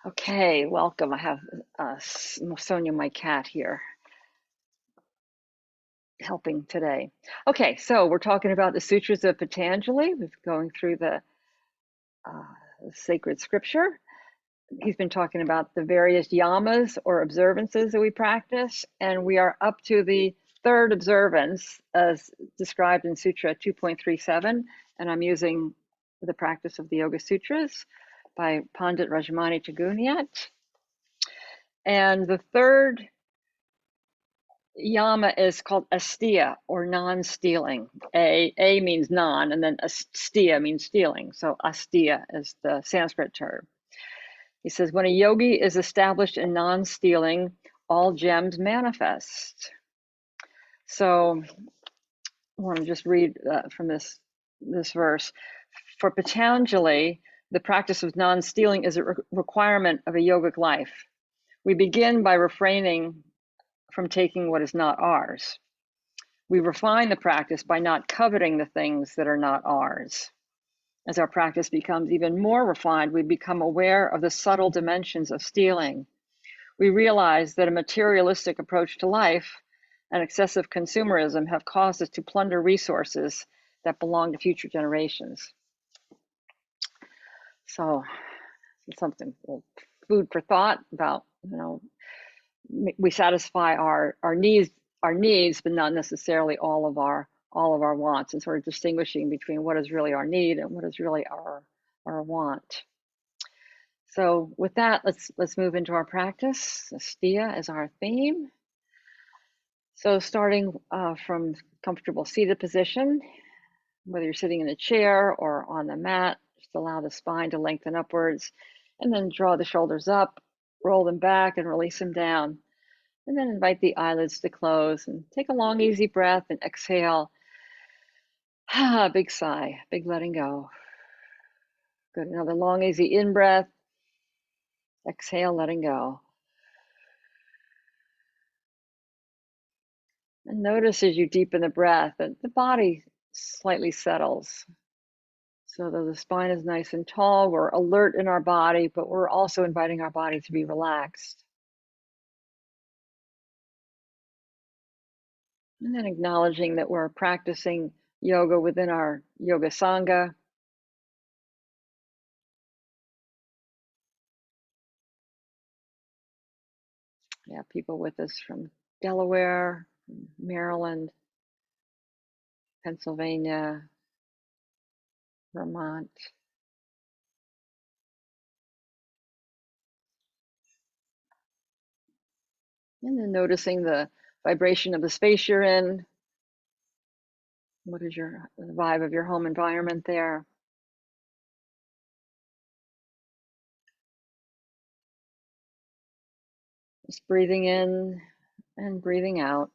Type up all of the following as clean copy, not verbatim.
Okay, welcome. I have Sonia, my cat, here helping today. Okay, so we're talking about the Sutras of Patanjali. We're going through the sacred scripture. He's been talking about the various yamas or observances that we practice, and we are up to the third observance as described in Sutra 2.37, and I'm using the practice of the Yoga Sutras by Pandit Rajamani Taguniat. And the third yama is called asteya, or non-stealing. A means non, and then asteya means stealing. So asteya is the Sanskrit term. He says, when a yogi is established in non-stealing, all gems manifest. So I want to just read from this verse. For Patanjali, the practice of non-stealing is a requirement of a yogic life. We begin by refraining from taking what is not ours. We refine the practice by not coveting the things that are not ours. As our practice becomes even more refined, we become aware of the subtle dimensions of stealing. We realize that a materialistic approach to life and excessive consumerism have caused us to plunder resources that belong to future generations. So, something, food for thought about, we satisfy our needs, but not necessarily all of our wants, and sort of distinguishing between what is really our need and what is really our want. So with that, let's move into our practice. Asteya is our theme. So starting from comfortable seated position, whether you're sitting in a chair or on the mat, just allow the spine to lengthen upwards, and then draw the shoulders up, roll them back, and release them down. And then invite the eyelids to close and take a long, easy breath and exhale. Big sigh, big letting go. Good. Another long, easy in breath. Exhale, letting go. And notice as you deepen the breath that the body slightly settles. So though the spine is nice and tall, we're alert in our body, but we're also inviting our body to be relaxed. And then acknowledging that we're practicing yoga within our yoga sangha. We have people with us from Delaware, Maryland, Pennsylvania, Vermont. And then noticing the vibration of the space you're in. What is the vibe of your home environment there? Just breathing in and breathing out.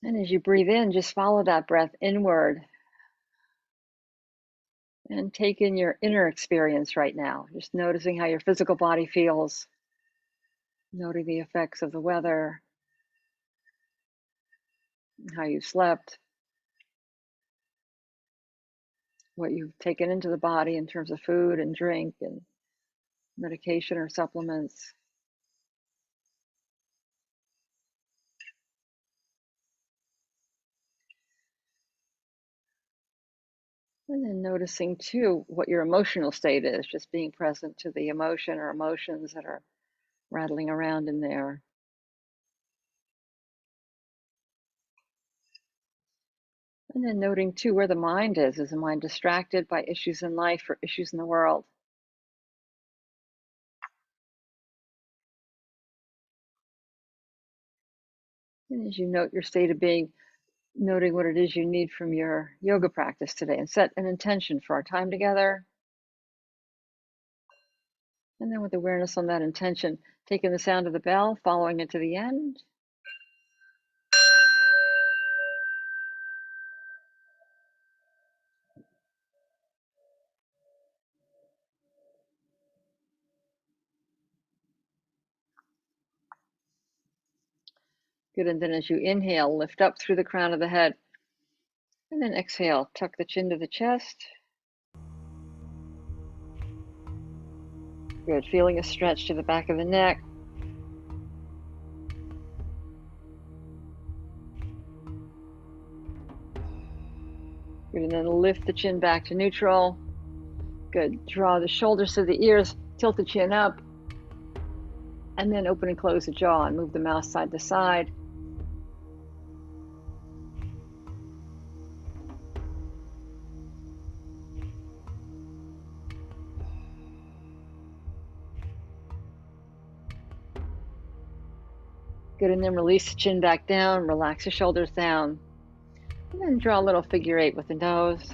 And as you breathe in, just follow that breath inward and take in your inner experience right now. Just noticing how your physical body feels, noting the effects of the weather, how you slept, what you've taken into the body in terms of food and drink and medication or supplements. And then noticing too what your emotional state is, just being present to the emotion or emotions that are rattling around in there. And then noting too where the mind is. Is the mind distracted by issues in life or issues in the world? And as you note your state of being, noting what it is you need from your yoga practice today, and set an intention for our time together. And then with awareness on that intention, taking the sound of the bell, following it to the end. Good, and then as you inhale, lift up through the crown of the head. And then exhale, tuck the chin to the chest. Good, feeling a stretch to the back of the neck. Good, and then lift the chin back to neutral. Good, draw the shoulders to the ears, tilt the chin up, and then open and close the jaw and move the mouth side to side. Good, and then release the chin back down, relax the shoulders down, and then draw a little figure 8 with the nose.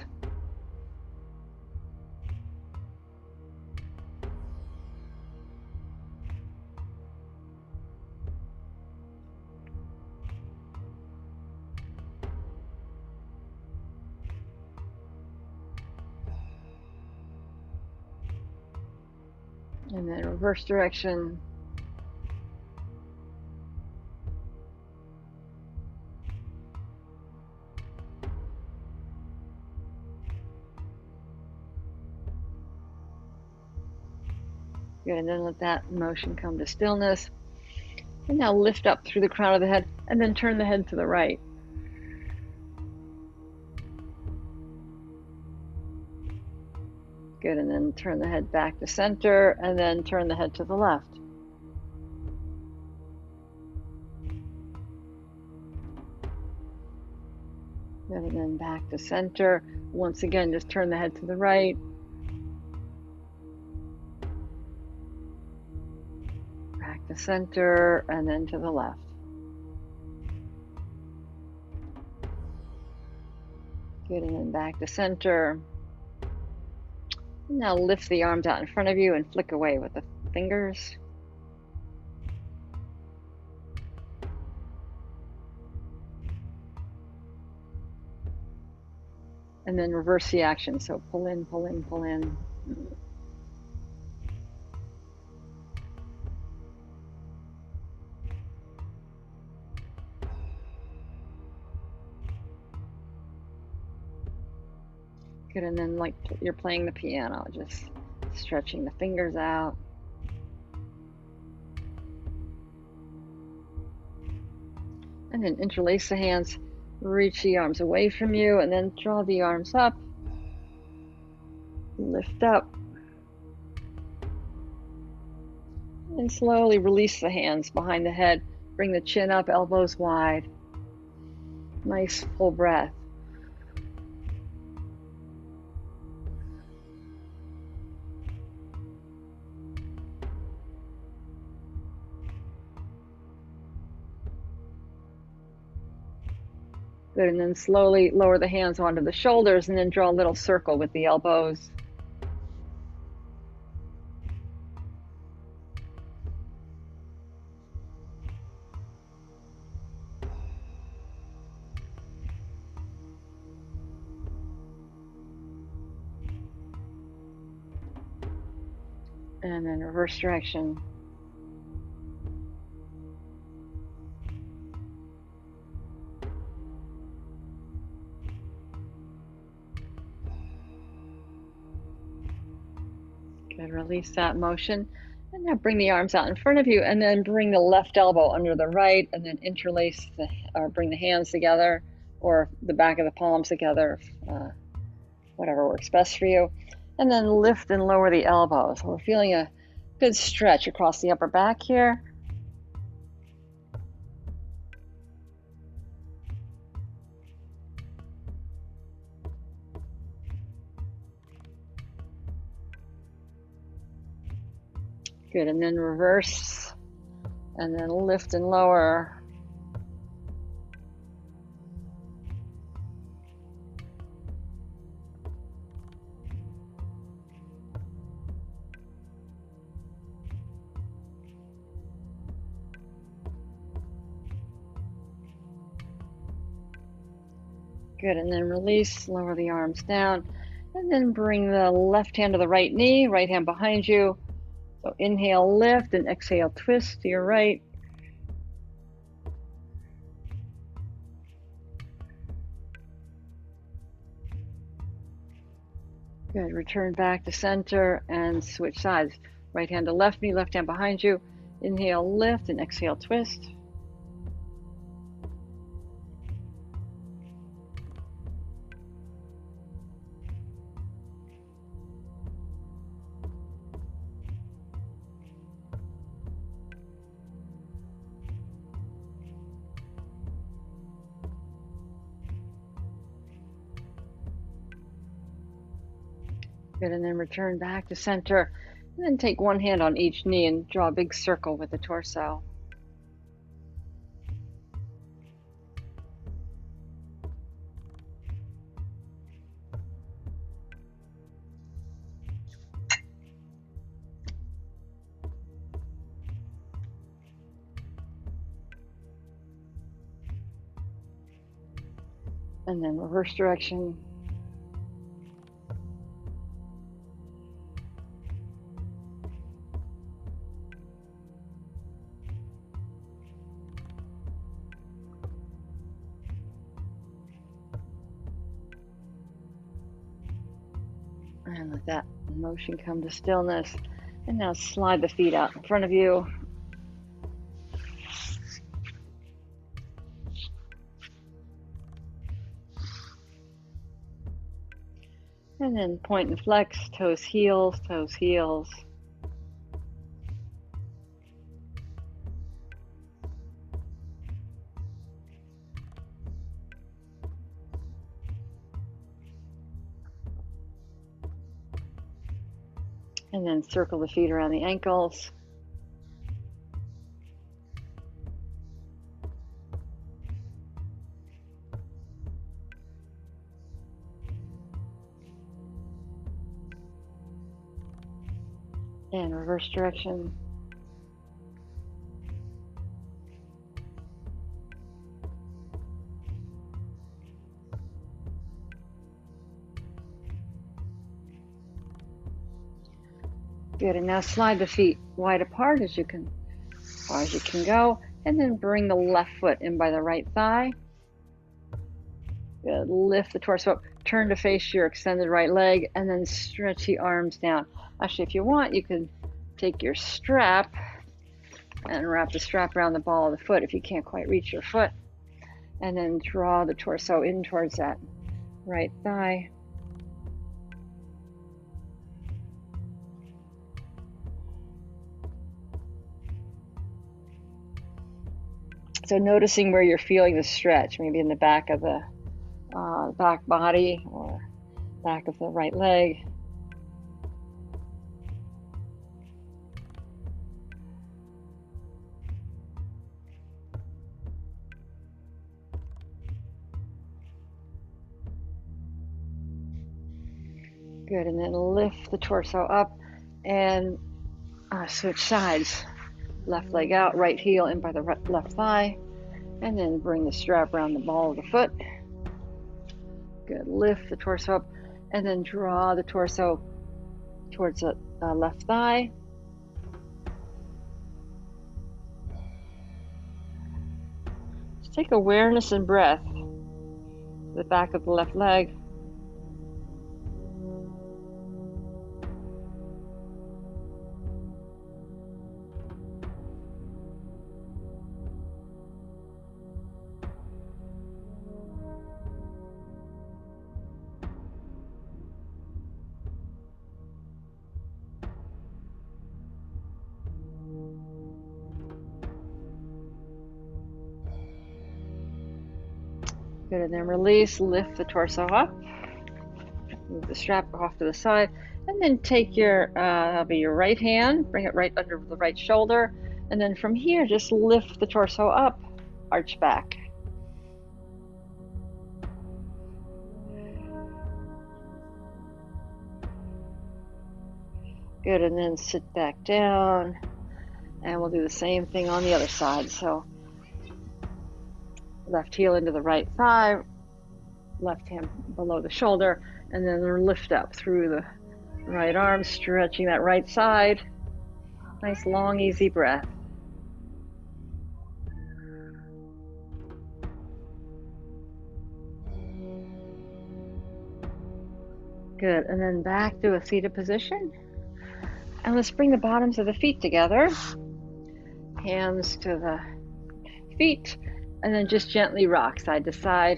And then reverse direction. Good, and then let that motion come to stillness. And now lift up through the crown of the head and then turn the head to the right. Good, and then turn the head back to center and then turn the head to the left. Good, and then back to center. Once again, just turn the head to the right. Back to center and then to the left. Good, and then back to center. Now lift the arms out in front of you and flick away with the fingers. And then reverse the action. So pull in, pull in, pull in. Good, and then like you're playing the piano, just stretching the fingers out. And then interlace the hands, reach the arms away from you, and then draw the arms up. Lift up. And slowly release the hands behind the head. Bring the chin up, elbows wide. Nice full breath. Good, and then slowly lower the hands onto the shoulders and then draw a little circle with the elbows. And then reverse direction. Good, release that motion. And now bring the arms out in front of you and then bring the left elbow under the right and then interlace or bring the hands together or the back of the palms together, whatever works best for you. And then lift and lower the elbows. We're feeling a good stretch across the upper back here. Good, and then reverse, and then lift and lower. Good, and then release, lower the arms down, and then bring the left hand to the right knee, right hand behind you. So inhale, lift, and exhale, twist to your right. Good, return back to center and switch sides. Right hand to left knee, left hand behind you. Inhale, lift, and exhale, twist. Good, and then return back to center. And then take one hand on each knee and draw a big circle with the torso. And then reverse direction. And let that motion come to stillness. And now slide the feet out in front of you. And then point and flex, toes, heels, toes, heels. And then circle the feet around the ankles. And reverse direction. Good, and now slide the feet wide apart as far as you can go, and then bring the left foot in by the right thigh. Good, lift the torso up, turn to face your extended right leg, and then stretch the arms down. Actually, if you want, you can take your strap and wrap the strap around the ball of the foot if you can't quite reach your foot, and then draw the torso in towards that right thigh. So noticing where you're feeling the stretch, maybe in the back of the back body or back of the right leg. Good, and then lift the torso up and switch sides. Left leg out, right heel in by the left thigh, and then bring the strap around the ball of the foot. Good, lift the torso up, and then draw the torso towards the left thigh. Just take awareness and breath to the back of the left leg. Good, and then release, lift the torso up, move the strap off to the side, and then take your, that'll be your right hand, bring it right under the right shoulder, and then from here, just lift the torso up, arch back. Good, and then sit back down, and we'll do the same thing on the other side. So left heel into the right thigh, left hand below the shoulder, and then lift up through the right arm, stretching that right side. Nice, long, easy breath. Good, and then back to a seated position. And let's bring the bottoms of the feet together. Hands to the feet, and then just gently rock side to side.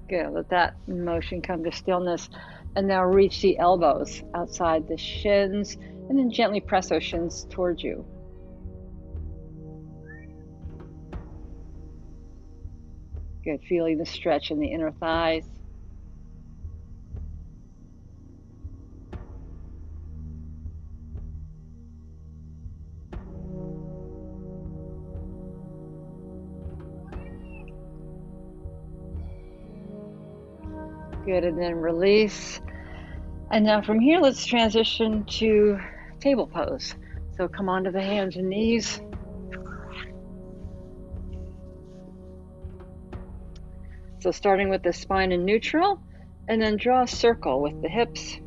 Good, let that motion come to stillness. And now reach the elbows outside the shins, and then gently press those shins towards you. Good, feeling the stretch in the inner thighs. Good, and then release. And now from here, let's transition to table pose. So come onto the hands and knees. So starting with the spine in neutral, and then draw a circle with the hips.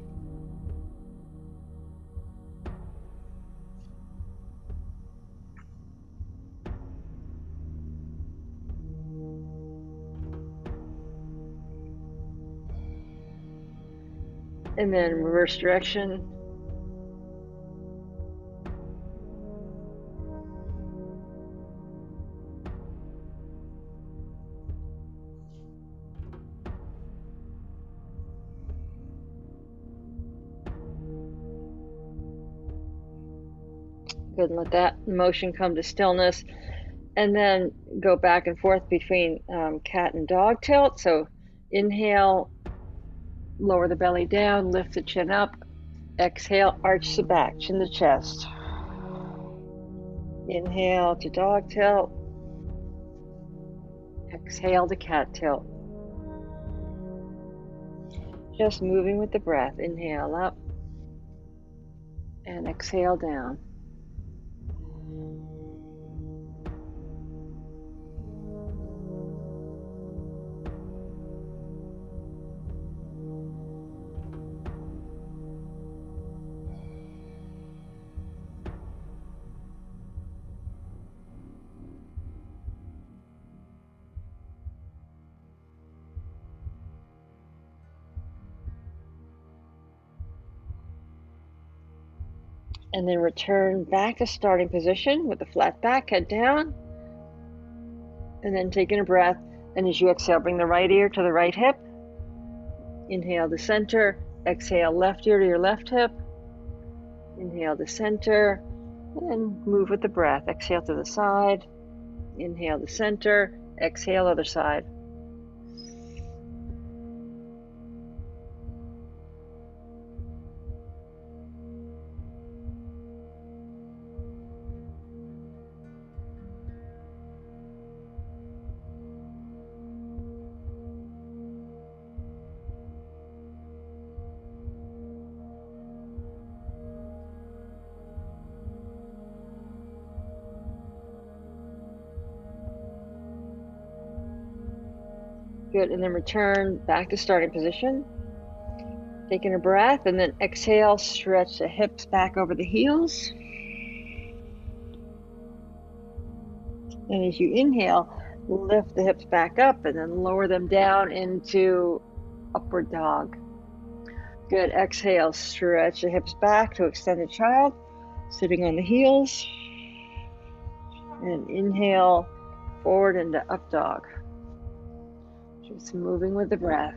And then reverse direction. Good, and let that motion come to stillness. And then go back and forth between cat and dog tilt. So inhale, lower the belly down, lift the chin up. Exhale, arch the back, chin to chest. Inhale to dog tilt. Exhale to cat tilt. Just moving with the breath. Inhale up and exhale down. And then return back to starting position with the flat back, head down. And then taking a breath. And as you exhale, bring the right ear to the right hip. Inhale to center. Exhale, left ear to your left hip. Inhale to center. And move with the breath. Exhale to the side. Inhale to center. Exhale, other side. Good, and then return back to starting position. Taking a breath, and then exhale, stretch the hips back over the heels. And as you inhale, lift the hips back up and then lower them down into upward dog. Good, exhale, stretch the hips back to extended child, sitting on the heels. And inhale, forward into up dog. Just moving with the breath.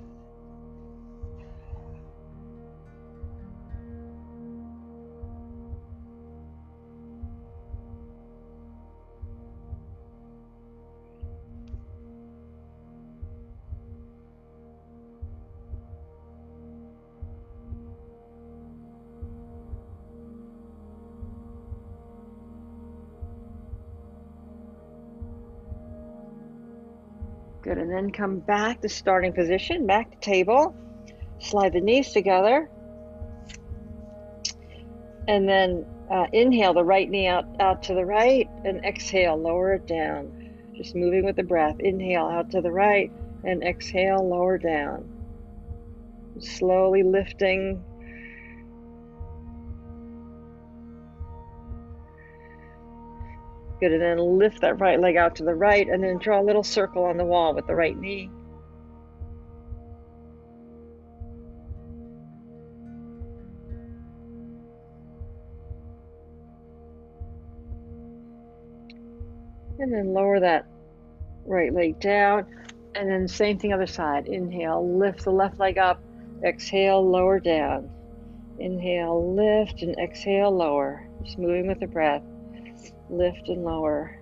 Good, and then come back to starting position, back to table. Slide the knees together. And then inhale the right knee out to the right, and exhale, lower it down. Just moving with the breath. Inhale out to the right, and exhale, lower down. Slowly lifting. Good, and then lift that right leg out to the right, and then draw a little circle on the wall with the right knee. And then lower that right leg down, and then same thing other side. Inhale, lift the left leg up. Exhale, lower down. Inhale, lift, and exhale, lower. Just moving with the breath. Lift and lower.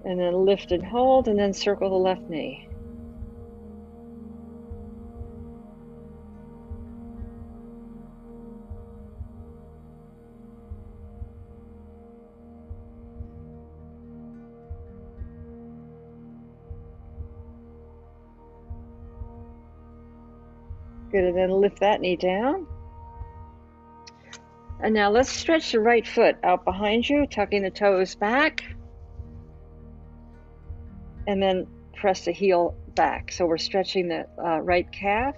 And then lift and hold, and then circle the left knee. Good, and then lift that knee down. And now let's stretch the right foot out behind you, tucking the toes back. And then press the heel back. So we're stretching the right calf.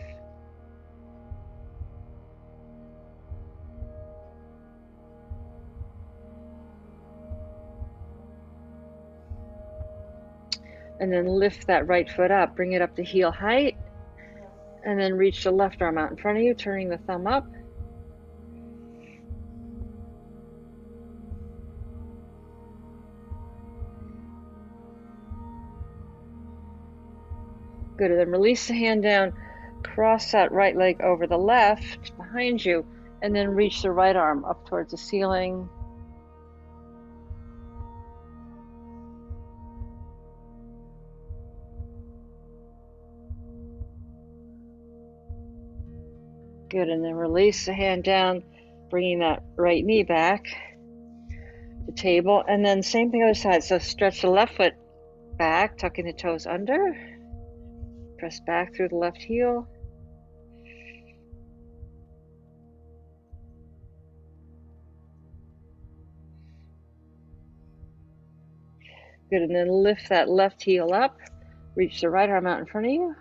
And then lift that right foot up, bring it up to heel height. And then reach the left arm out in front of you, turning the thumb up. Good, and then release the hand down, cross that right leg over the left behind you, and then reach the right arm up towards the ceiling. Good, and then release the hand down, bringing that right knee back to table, and then same thing other side. So stretch the left foot back, tucking the toes under, press back through the left heel. Good, and then lift that left heel up, reach the right arm out in front of you.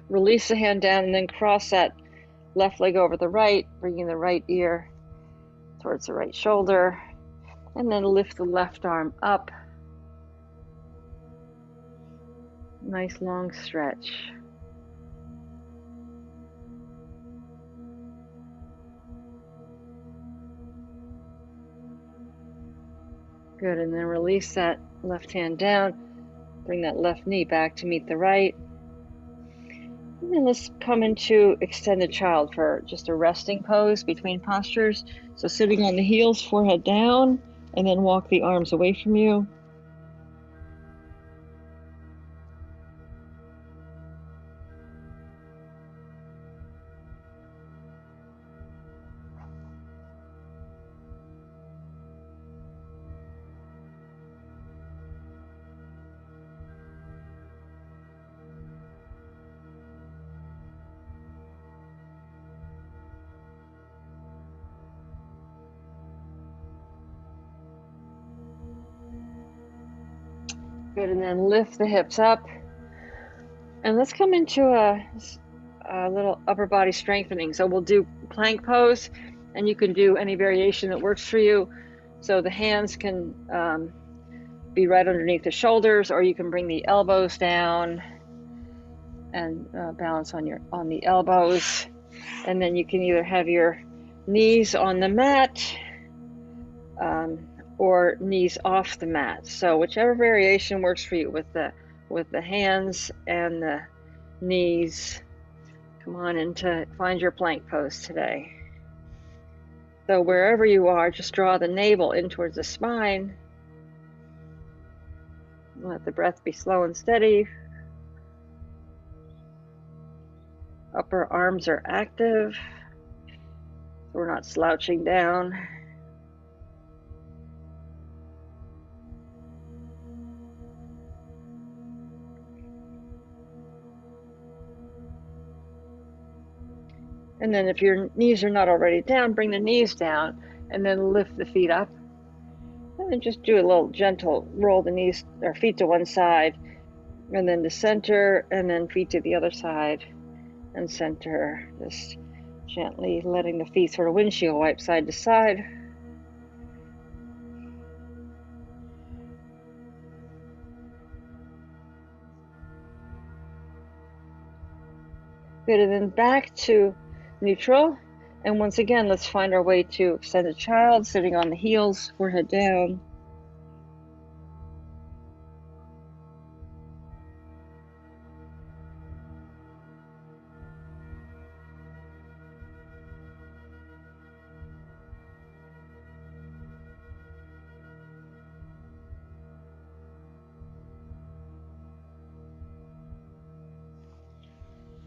Release the hand down, and then cross that left leg over the right, bringing the right ear towards the right shoulder, and then lift the left arm up. Nice long stretch. Good, and then release that left hand down, bring that left knee back to meet the right. And then let's come into extended child for just a resting pose between postures. So sitting on the heels, forehead down, and then walk the arms away from you. Good, and then lift the hips up. And let's come into a little upper body strengthening. So we'll do plank pose, and you can do any variation that works for you. So the hands can be right underneath the shoulders, or you can bring the elbows down and balance on the elbows. And then you can either have your knees on the mat or knees off the mat. So whichever variation works for you with the hands and the knees. Come on in to find your plank pose today. So wherever you are, just draw the navel in towards the spine. Let the breath be slow and steady. Upper arms are active, so we're not slouching down. And then if your knees are not already down, bring the knees down and then lift the feet up. And then just do a little gentle roll the knees or feet to one side and then to center and then feet to the other side and center. Just gently letting the feet sort of windshield wipe side to side. Good, and then back to neutral. And once again, let's find our way to extended child, sitting on the heels, forehead down.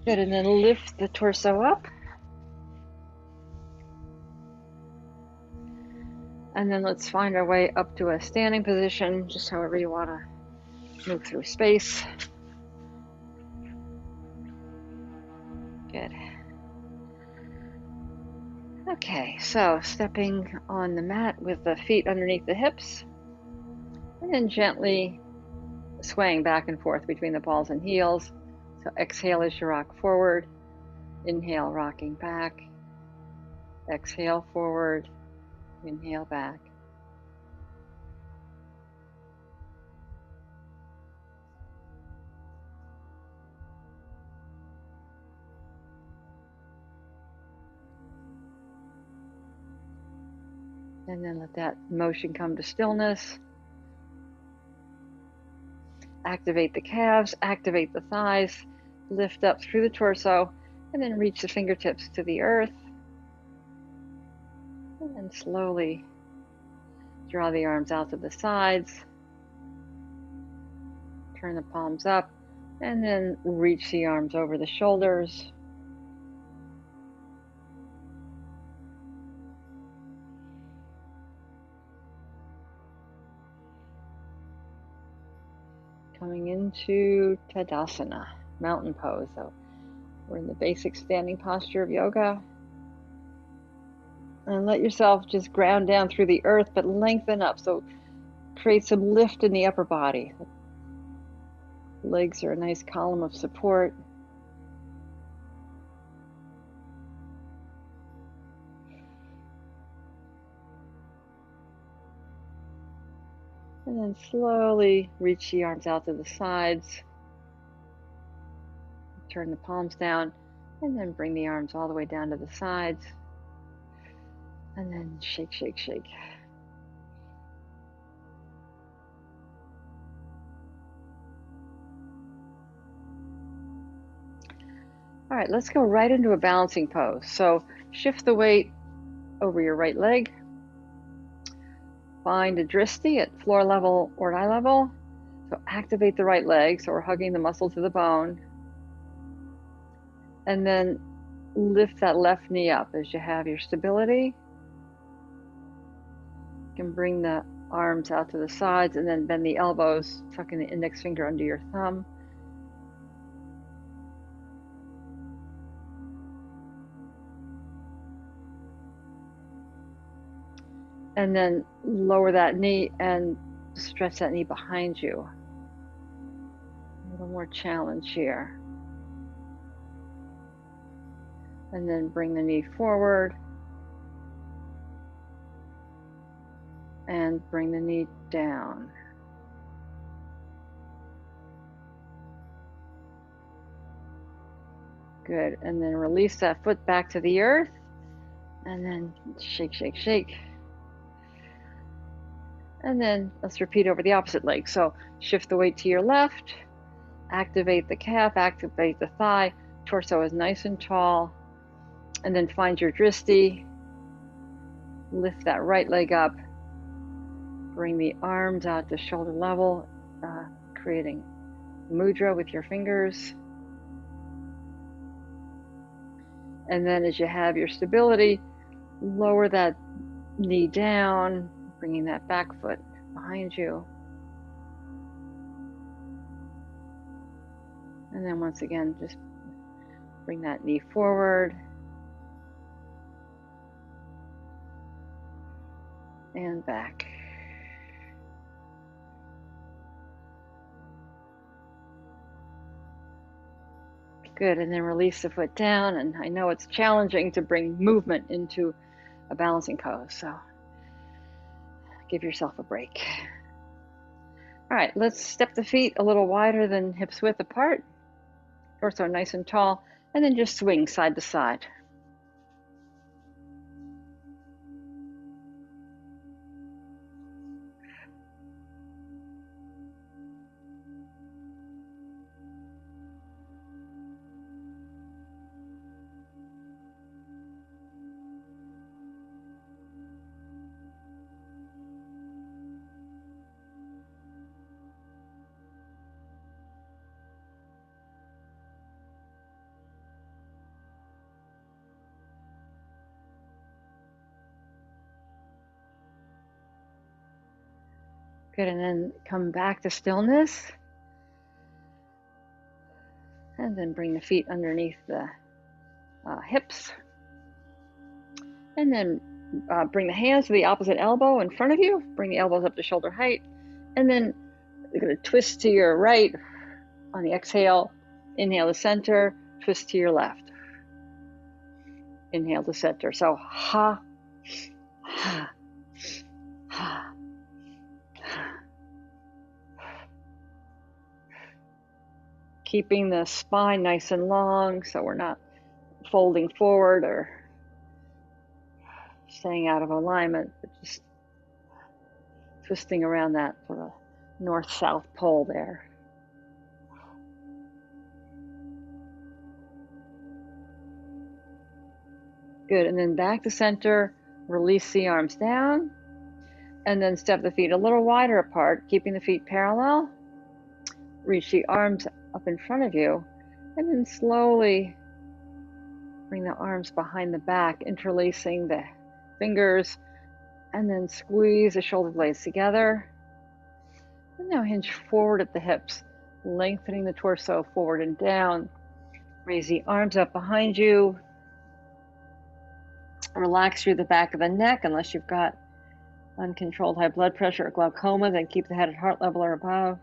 Good, and then lift the torso up. And then let's find our way up to a standing position, just however you want to move through space. Good. Okay, so stepping on the mat with the feet underneath the hips, and then gently swaying back and forth between the balls and heels. So exhale as you rock forward, inhale, rocking back, exhale forward, inhale back. And then let that motion come to stillness. Activate the calves, activate the thighs, lift up through the torso, and then reach the fingertips to the earth. And then slowly draw the arms out to the sides. Turn the palms up, and then reach the arms over the shoulders. Coming into Tadasana, mountain pose. So we're in the basic standing posture of yoga. And let yourself just ground down through the earth, but lengthen up. So create some lift in the upper body. Legs are a nice column of support. And then slowly reach the arms out to the sides. Turn the palms down, and then bring the arms all the way down to the sides. And then shake, shake, shake. All right, let's go right into a balancing pose. So shift the weight over your right leg. Find a dristi at floor level or eye level. So activate the right leg, so we're hugging the muscle to the bone. And then lift that left knee up as you have your stability. You can bring the arms out to the sides and then bend the elbows, tucking the index finger under your thumb. And then lower that knee and stretch that knee behind you. A little more challenge here. And then bring the knee forward. And bring the knee down. Good, and then release that foot back to the earth. And then shake, shake, shake. And then let's repeat over the opposite leg. So shift the weight to your left, activate the calf, activate the thigh, torso is nice and tall. And then find your dristi, lift that right leg up, bring the arms out to shoulder level, creating mudra with your fingers. And then as you have your stability, lower that knee down, bringing that back foot behind you. And then once again, just bring that knee forward and back. Good, and then release the foot down. And I know it's challenging to bring movement into a balancing pose, so give yourself a break. All right, let's step the feet a little wider than hips width apart, torso nice and tall, and then just swing side to side. Good, and then come back to stillness. And then bring the feet underneath the hips. And then bring the hands to the opposite elbow in front of you. Bring the elbows up to shoulder height. And then you're going to twist to your right on the exhale. Inhale to center, twist to your left. Inhale to center. So ha, ha, ha. Keeping the spine nice and long so we're not folding forward or staying out of alignment, but just twisting around that sort of north-south pole there. Good, and then back to center, release the arms down, and then step the feet a little wider apart, keeping the feet parallel. Reach the arms up in front of you, and then slowly bring the arms behind the back, interlacing the fingers, and then squeeze the shoulder blades together. And now hinge forward at the hips, lengthening the torso forward and down. Raise the arms up behind you. Relax through the back of the neck, unless you've got uncontrolled high blood pressure or glaucoma, then keep the head at heart level or above.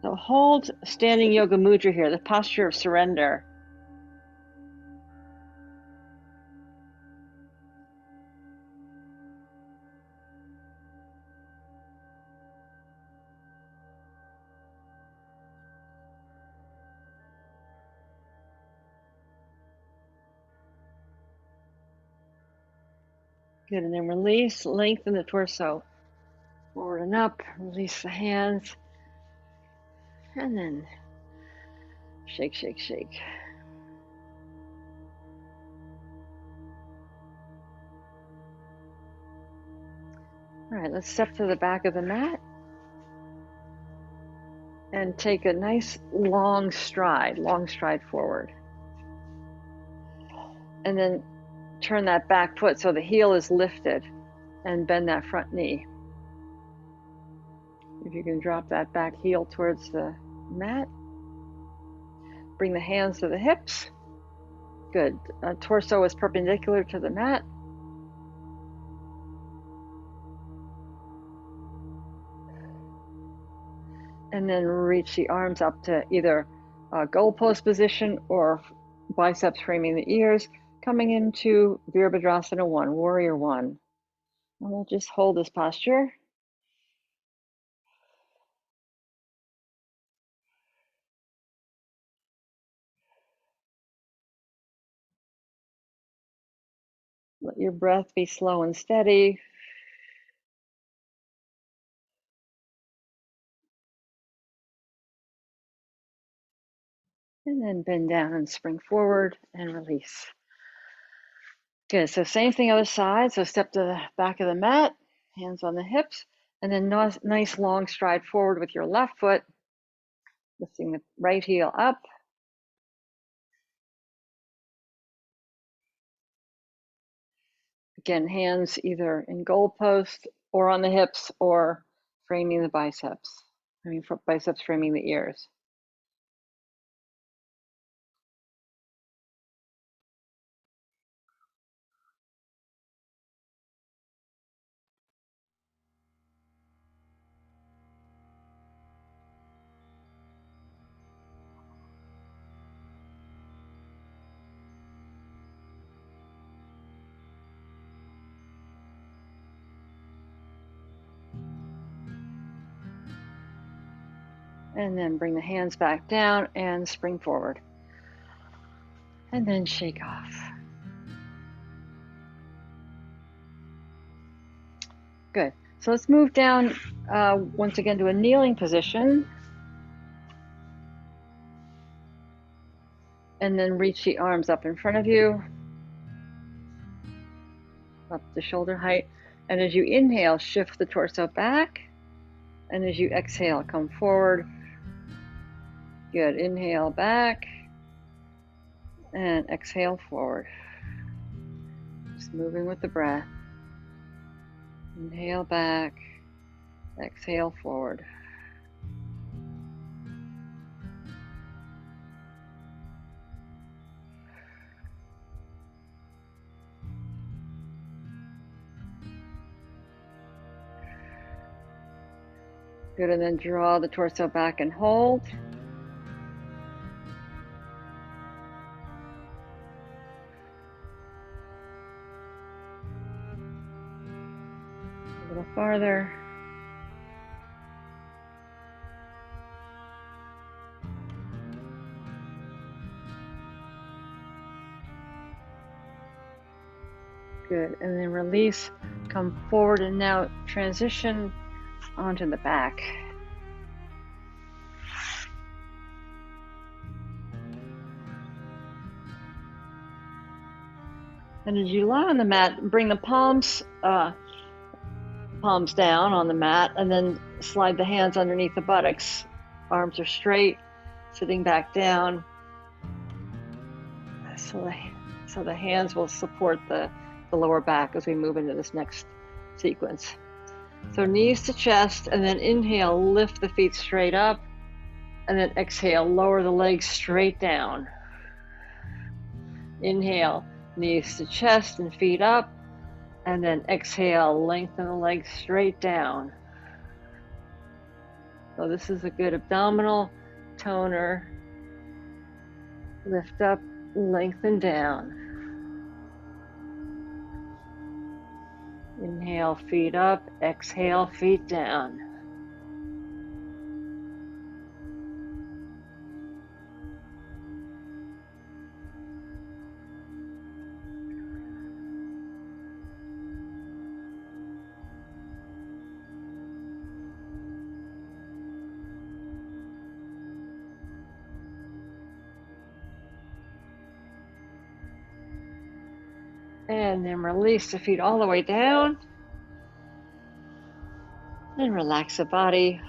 So hold standing yoga mudra here, the posture of surrender. Good, and then release, lengthen the torso forward and up, release the hands, and then shake, shake, shake. All right, let's step to the back of the mat and take a nice long stride forward. And then turn that back foot so the heel is lifted and bend that front knee. If you can drop that back heel towards the mat. Bring the hands to the hips. Good. Torso is perpendicular to the mat. And then reach the arms up to either goalpost position or biceps framing the ears, coming into Virabhadrasana 1, Warrior 1. And we'll just hold this posture. Let your breath be slow and steady. And then bend down and spring forward and release. Good, so same thing other side. So step to the back of the mat, hands on the hips, and then nice long stride forward with your left foot, lifting the right heel up. Again, hands either in goalpost or on the hips or framing the biceps. Biceps framing the ears. And then bring the hands back down and spring forward. And then shake off. Good. So let's move down once again to a kneeling position. And then reach the arms up in front of you, up to shoulder height. And as you inhale, shift the torso back. And as you exhale, come forward. Good. Inhale back. And exhale forward. Just moving with the breath. Inhale back. Exhale forward. Good, and then draw the torso back and hold. A little farther. Good, and then release, come forward, and now transition onto the back. And as you lie on the mat, bring the palms down on the mat, and then slide the hands underneath the buttocks. Arms are straight, sitting back down. So the hands will support the lower back as we move into this next sequence. So knees to chest, and then inhale, lift the feet straight up, and then exhale, lower the legs straight down. Inhale, knees to chest and feet up, and then exhale, lengthen the legs straight down. So this is a good abdominal toner. Lift up, lengthen down. Inhale, feet up, exhale, feet down. And then release the feet all the way down. And relax the body.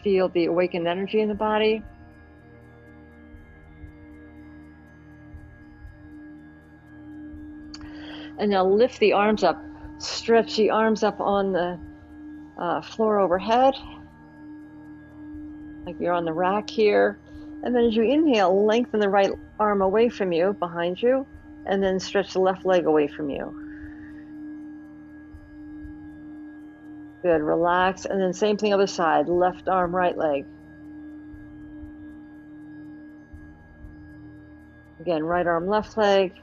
Feel the awakened energy in the body. And now lift the arms up. Stretch the arms up on the floor overhead, like you're on the rack here. And then as you inhale, lengthen the right arm away from you, behind you, and then stretch the left leg away from you. Good, relax, and then same thing other side, left arm, right leg. Again, right arm, left leg.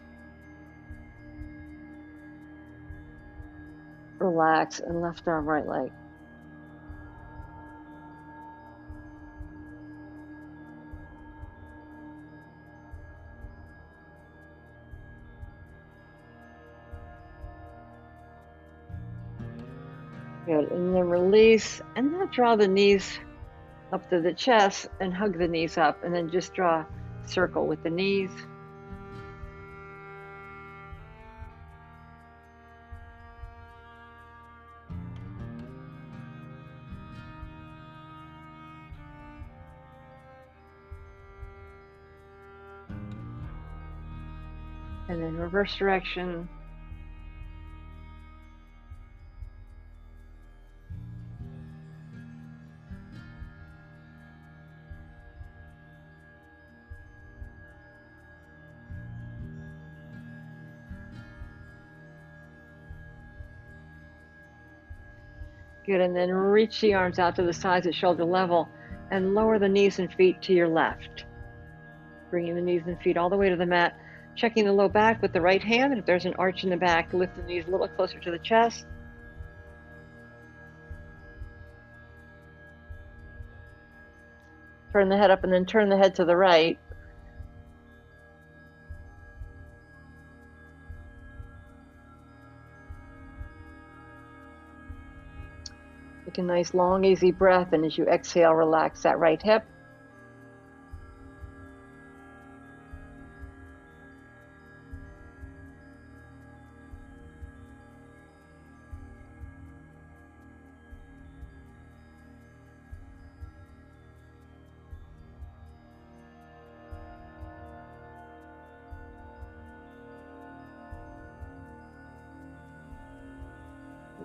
Relax, and left arm, right leg. Good, and then release, and now draw the knees up to the chest and hug the knees up, and then just draw a circle with the knees. And then reverse direction. Good, and then reach the arms out to the sides at shoulder level and lower the knees and feet to your left. Bringing the knees and feet all the way to the mat, checking the low back with the right hand, and if there's an arch in the back, lift the knees a little closer to the chest. Turn the head up and then turn the head to the right. Take a nice long, easy breath, and as you exhale, relax that right hip.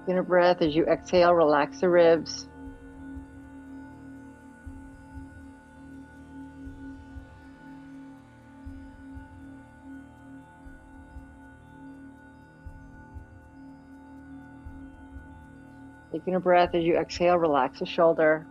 Taking a breath as you exhale, relax the ribs. Taking a breath as you exhale, relax the shoulder.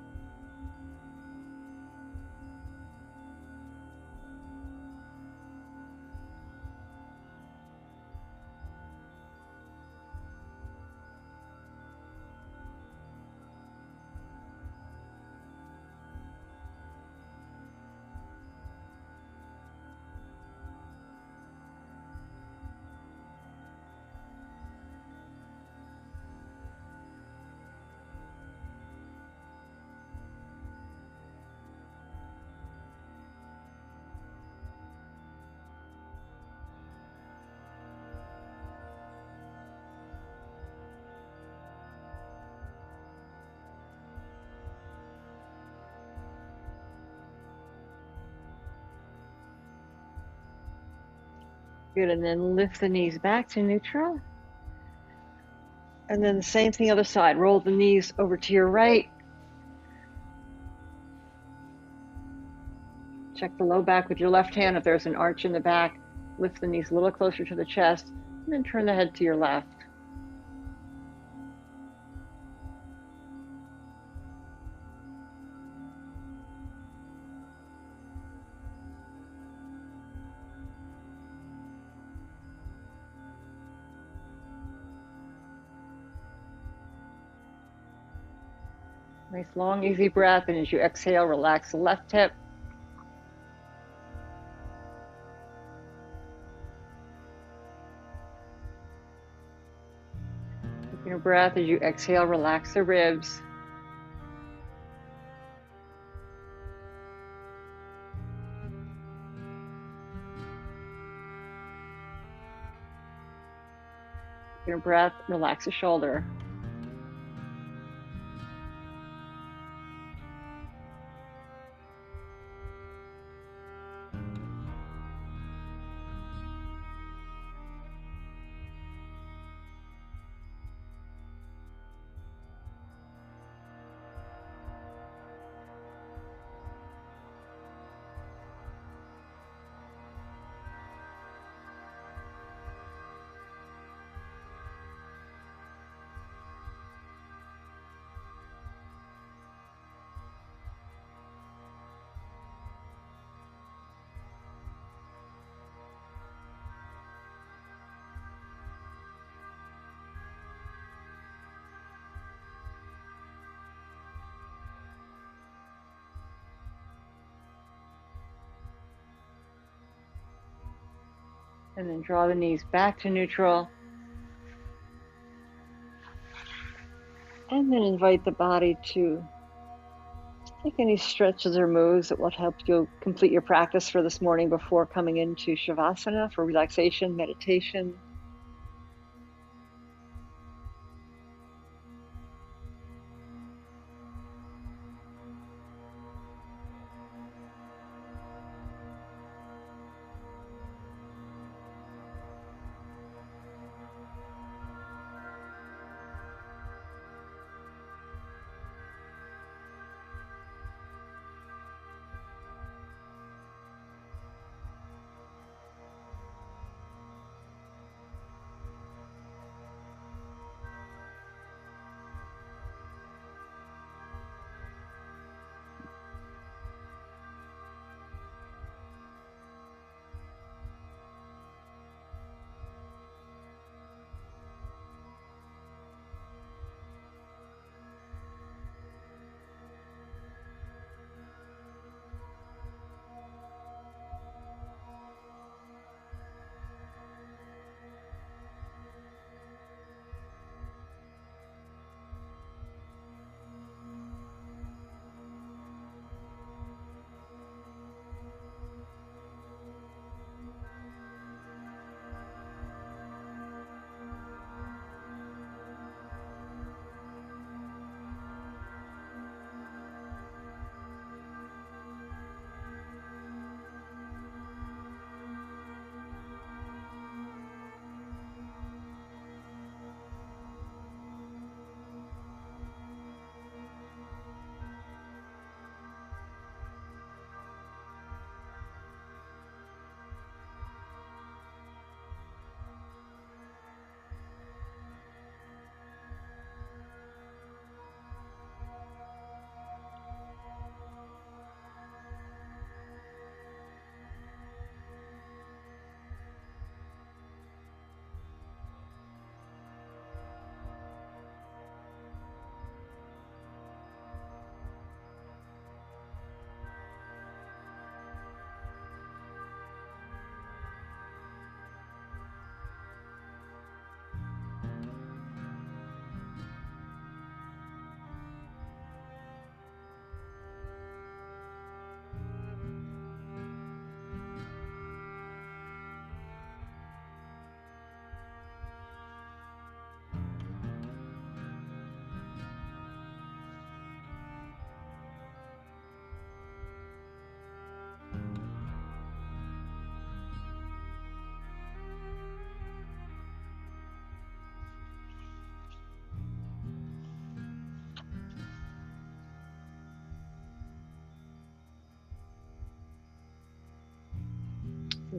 Good, and then lift the knees back to neutral. And then the same thing other side. Roll the knees over to your right. Check the low back with your left hand. If there's an arch in the back, lift the knees a little closer to the chest, and then turn the head to your left. Nice long, easy breath, and as you exhale, relax the left hip. Taking a breath as you exhale, relax the ribs. Taking a breath, relax the shoulder. And then draw the knees back to neutral. And then invite the body to take any stretches or moves that will help you complete your practice for this morning before coming into shavasana for relaxation, meditation.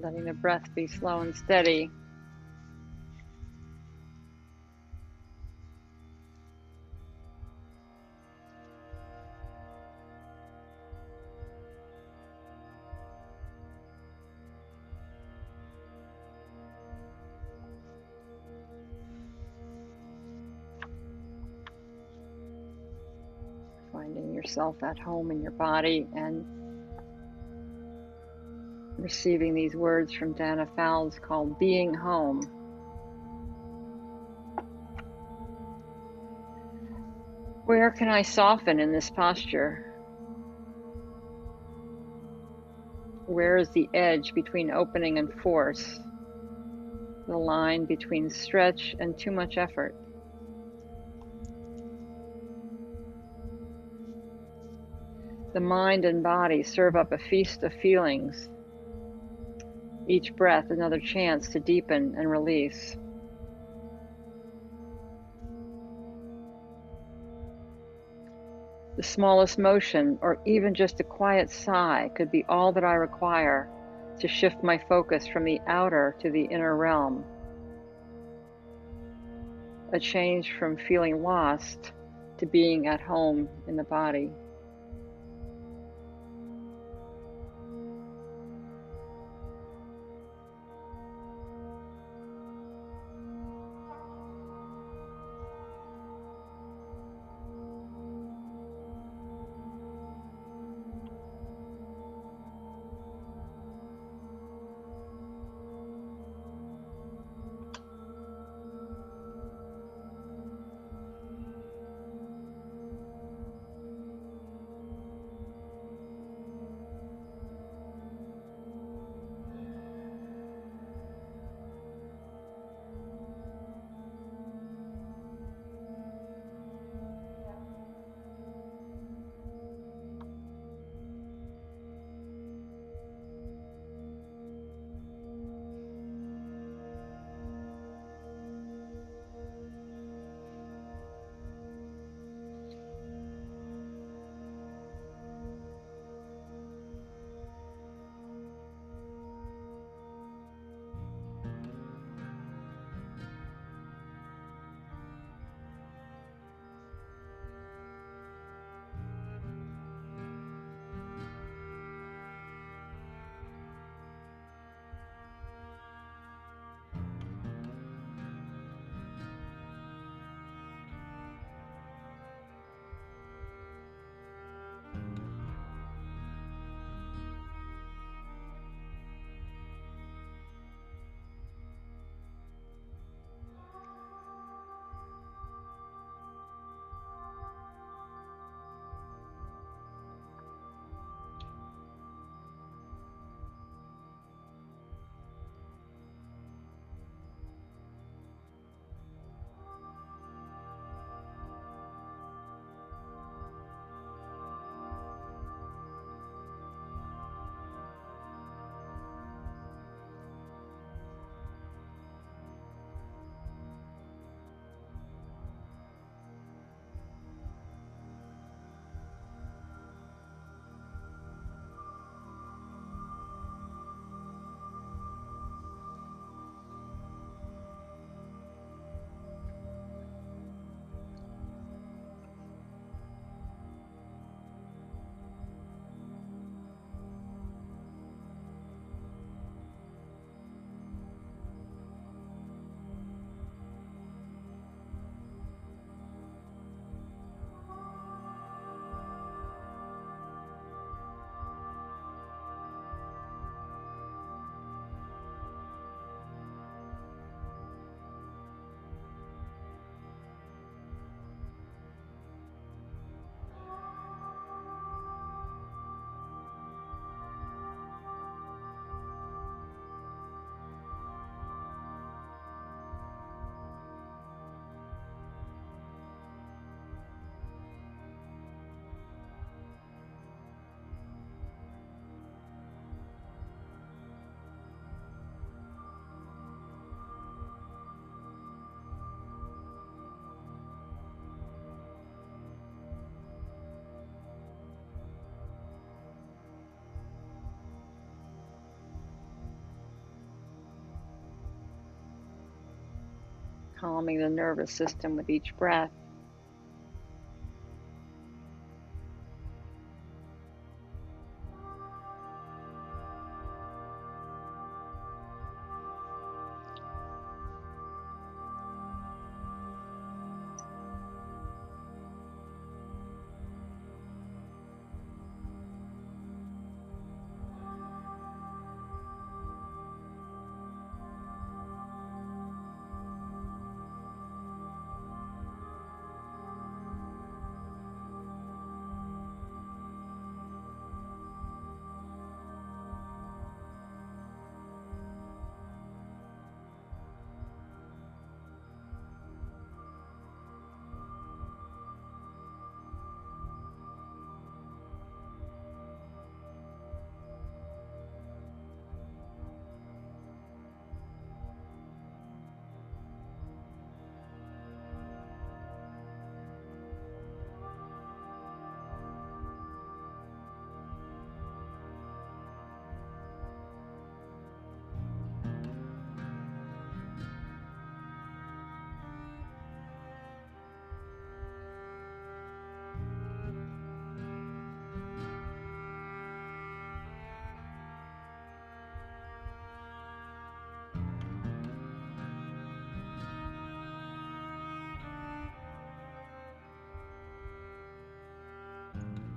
Letting the breath be slow and steady. Finding yourself at home in your body and receiving these words from Danna Faulds called being home. Where can I soften in this posture? Where is the edge between opening and force? The line between stretch and too much effort? The mind and body serve up a feast of feelings. Each breath another chance to deepen and release. The smallest motion, or even just a quiet sigh, could be all that I require to shift my focus from the outer to the inner realm. A change from feeling lost to being at home in the body. calming the nervous system with each breath.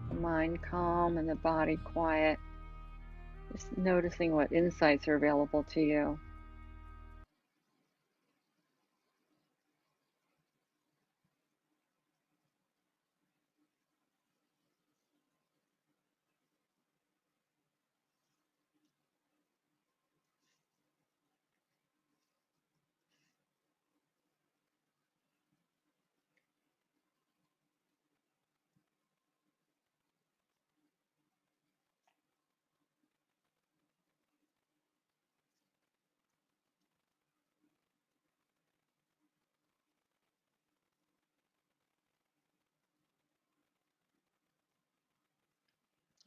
The mind calm and the body quiet. Just noticing what insights are available to you.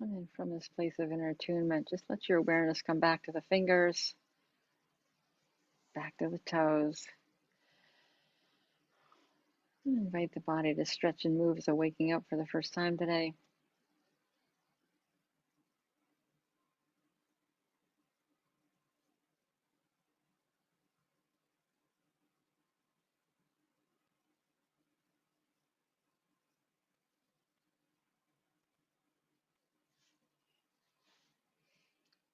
And then from this place of inner attunement, just let your awareness come back to the fingers, back to the toes. And invite the body to stretch and move as a waking up for the first time today.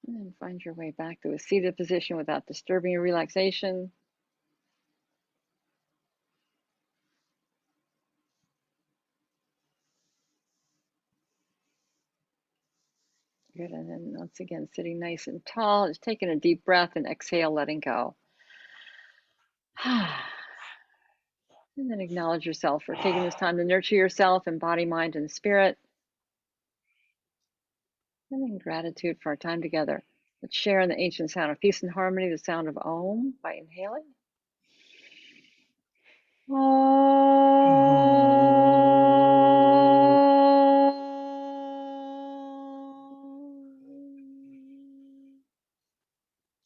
And then find your way back to a seated position without disturbing your relaxation. Good, and then once again, sitting nice and tall, just taking a deep breath and exhale, letting go. And then acknowledge yourself for taking this time to nurture yourself in body, mind, and spirit. And then gratitude for our time together. Let's share in the ancient sound of peace and harmony, the sound of Om by inhaling.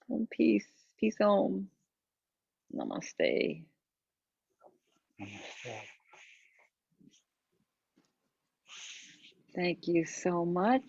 Om peace, peace Om. Namaste. Thank you so much.